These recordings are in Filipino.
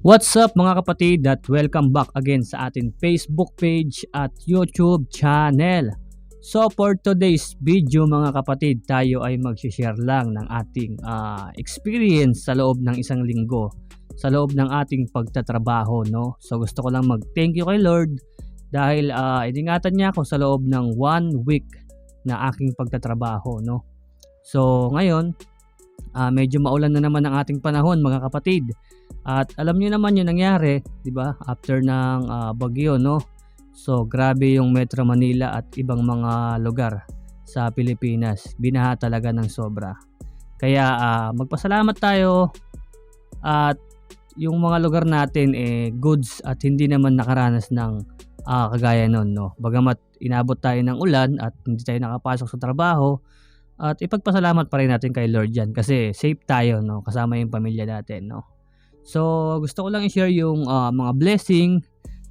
What's up mga kapatid at welcome back again sa ating Facebook page at YouTube channel. So for today's video mga kapatid, tayo ay mag-share lang ng ating experience sa loob ng isang linggo, sa loob ng ating pagtatrabaho, no? So gusto ko lang mag-thank you kay Lord dahil iningatan niya ako sa loob ng 1 week na aking pagtatrabaho, no? So ngayon, medyo maulan na naman ang ating panahon mga kapatid. At alam niyo naman yung nangyari, 'di ba? After ng bagyo, no? So grabe yung Metro Manila at ibang mga lugar sa Pilipinas. Binaha talaga ng sobra. Kaya magpasalamat tayo at yung mga lugar natin goods at hindi naman nakaranas ng kagaya nun, no? Bagamat inabot tayo ng ulan at hindi tayo nakapasok sa trabaho, at ipagpasalamat pa rin natin kay Lord yan kasi safe tayo, no? Kasama yung pamilya natin, no? So gusto ko lang i-share yung mga blessing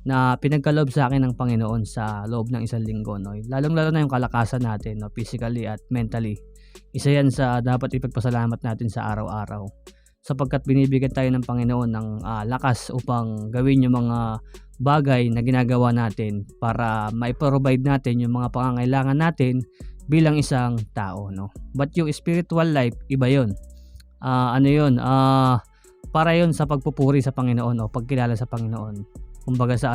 na pinagkaloob sa akin ng Panginoon sa loob ng isang linggo, no? Lalong-lalo na yung kalakasan natin, no? Physically at mentally. Isa yan sa dapat ipagpasalamat natin sa araw-araw. Sapagkat binibigyan tayo ng Panginoon ng lakas upang gawin yung mga bagay na ginagawa natin para mai-provide natin yung mga pangangailangan natin bilang isang tao, no? But yung spiritual life, iba yun. Ano yun? Para yun sa pagpupuri sa Panginoon o pagkilala sa Panginoon. Kumbaga sa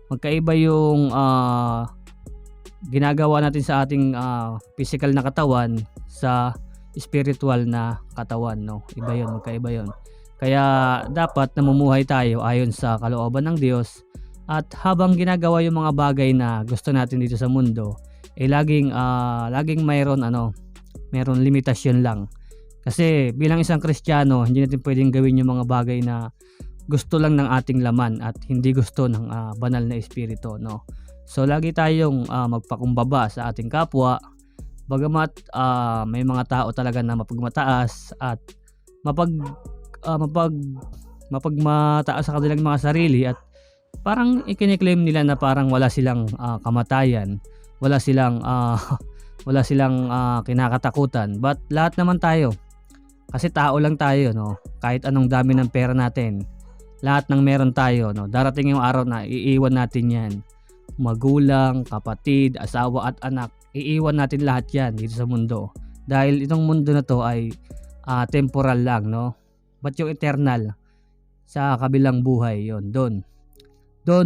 magkaiba yung ginagawa natin sa ating physical na katawan sa spiritual na katawan, no? Iba yun, magkaiba yun. Kaya dapat namumuhay tayo ayon sa kalooban ng Diyos, at habang ginagawa yung mga bagay na gusto natin dito sa mundo, laging mayroon limitasyon lang. Kasi bilang isang Kristiyano, hindi natin pwedeng gawin yung mga bagay na gusto lang ng ating laman at hindi gusto ng banal na espiritu, no? So lagi tayong magpakumbaba sa ating kapwa, bagamat may mga tao talaga na mapagmataas at mapagmataas sa kanilang mga sarili, at parang ikiniklaim nila na parang wala silang kamatayan, wala silang kinakatakutan. But lahat naman tayo, kasi tao lang tayo, no? Kahit anong dami ng pera natin, lahat ng meron tayo, no? Darating yung araw na iiwan natin yan. Magulang, kapatid, asawa at anak, iiwan natin lahat yan dito sa mundo. Dahil itong mundo na to ay temporal lang, no? But yung eternal, sa kabilang buhay, yon doon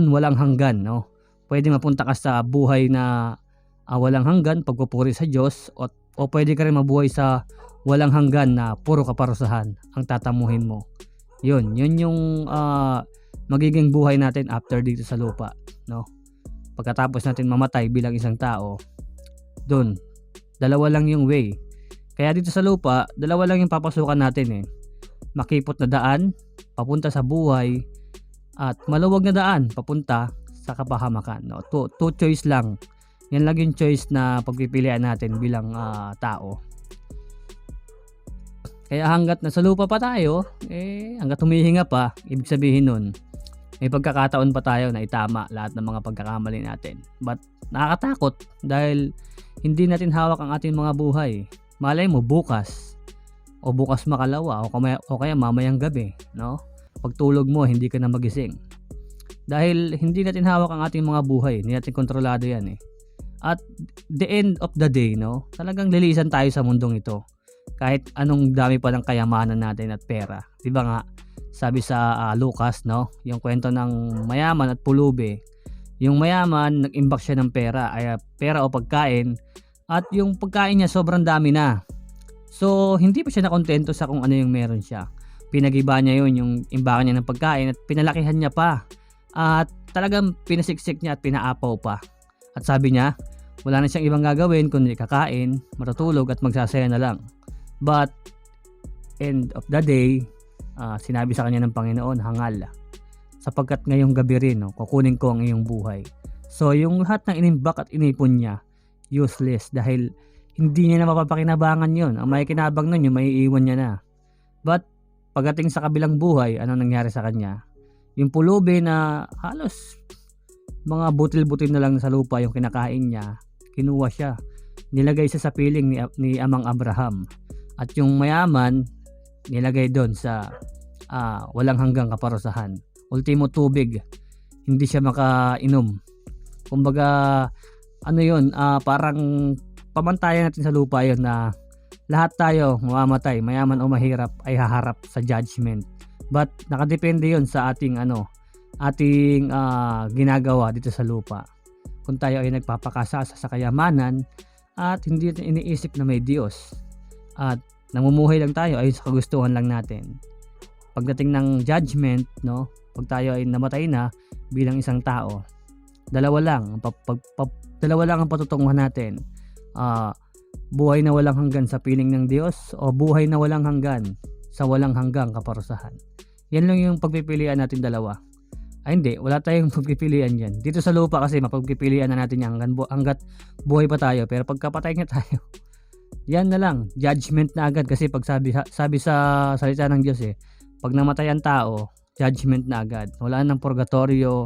walang hanggan, no? Pwede mapunta ka sa buhay na walang hanggan, pagpupuri sa Diyos, o pwede ka rin mabuhay sa walang hanggan na puro kaparusahan ang tatamuhin mo. Yun yung magiging buhay natin after dito sa lupa, no? Pagkatapos natin mamatay bilang isang tao, doon dalawa lang yung way. Kaya dito sa lupa, dalawa lang yung papasukan natin, makipot na daan papunta sa buhay, at maluwag na daan papunta sa kapahamakan, no? Two choice lang. Yan lang yung choice na pagpipilian natin bilang tao. Kaya hanggat nasa lupa pa tayo, hanggat humihinga pa, ibig sabihin nun, may pagkakataon pa tayo na itama lahat ng mga pagkakamali natin. But nakakatakot dahil hindi natin hawak ang ating mga buhay. Malay mo bukas, o bukas makalawa, o kaya mamayang gabi, no? Pagtulog mo, hindi ka na magising. Dahil hindi natin hawak ang ating mga buhay, hindi natin kontrolado yan, At the end of the day, no, talagang lilisan tayo sa mundong ito. Kahit anong dami pa ng kayamanan natin at pera. 'Di ba nga, sabi sa Lucas, no, yung kwento ng mayaman at pulubi. Yung mayaman, nag-imbak siya ng pera o pagkain, at yung pagkain niya sobrang dami na. So, hindi pa siya nakontento sa kung ano yung meron siya. Pinagiba niya yung imbakan niya ng pagkain at pinalakihan niya pa. At talagang pinasiksik niya at pinaapaw pa. At sabi niya, wala na siyang ibang gagawin kundi kakain, matutulog at magsasaya na lang. But end of the day, sinabi sa kanya ng Panginoon, hangal, sapagkat ngayong gabi rin, kukunin ko ang iyong buhay. So yung lahat ng inimbak at inipon niya, useless, dahil hindi niya na mapapakinabangan yun. Ang may kinabang nun, yung maiiwan niya na. But pagdating sa kabilang buhay, ano nangyari sa kanya? Yung pulubi na halos mga butil-butil na lang sa lupa yung kinakain niya, kinuha siya, nilagay siya sa piling ni Amang Abraham. At yung mayaman, nilagay doon sa walang hanggang kaparusahan. Ultimo tubig, hindi siya makainom. Kumbaga ano yun, parang pamantayan natin sa lupa yun na lahat tayo mamamatay, mayaman o mahirap ay haharap sa judgment. But nakadepende yun sa ating ginagawa dito sa lupa. Kung tayo ay nagpapakasasa sa kayamanan at hindi natin iniisip na may Diyos at namumuhay lang tayo ay sa kagustuhan lang natin. Pagdating ng judgment, no, pag tayo ay namatay na bilang isang tao, dalawa lang ang patutunguhan natin. Buhay na walang hanggan sa piling ng Diyos o buhay na walang hanggan sa walang hanggang kaparusahan. Yan lang yung pagpipilian natin dalawa. Ay hindi, wala tayong pagpipilian dyan. Dito sa lupa kasi mapagpipilian na natin yan hanggat buhay pa tayo. Pero pagkapatay nga tayo, yan na lang, judgment na agad. Kasi pag sabi sa salita ng Diyos pag namatay ang tao, judgment na agad. Wala nang purgatorio,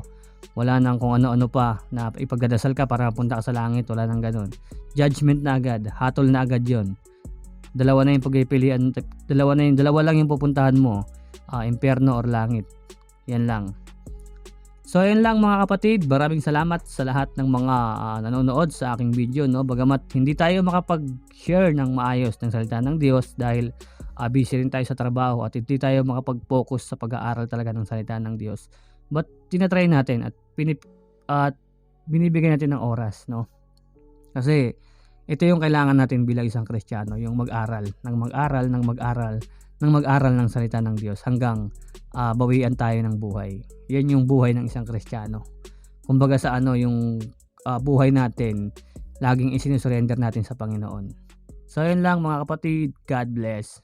wala nang kung ano-ano pa na ipagdadasal ka para punta ka sa langit, wala nang ganun. Judgment na agad, hatol na agad yon. Dalawa na yung pagpipilian, dalawa lang yung pupuntahan mo, impyerno or langit. Yan lang. So yan lang mga kapatid, maraming salamat sa lahat ng mga nanonood sa aking video, no. Bagamat hindi tayo makapag-share ng maayos ng salita ng Diyos dahil busy rin tayo sa trabaho at hindi tayo makapag-focus sa pag-aaral talaga ng salita ng Diyos. But tinatry natin at binibigyan natin ng oras, no. Kasi ito yung kailangan natin bilang isang Kristiyano, yung mag-aral ng salita ng Diyos hanggang bawian tayo ng buhay. Yan yung buhay ng isang Kristiyano. Kumbaga sa yung buhay natin, laging isinusurrender natin sa Panginoon. So yun lang mga kapatid, God bless.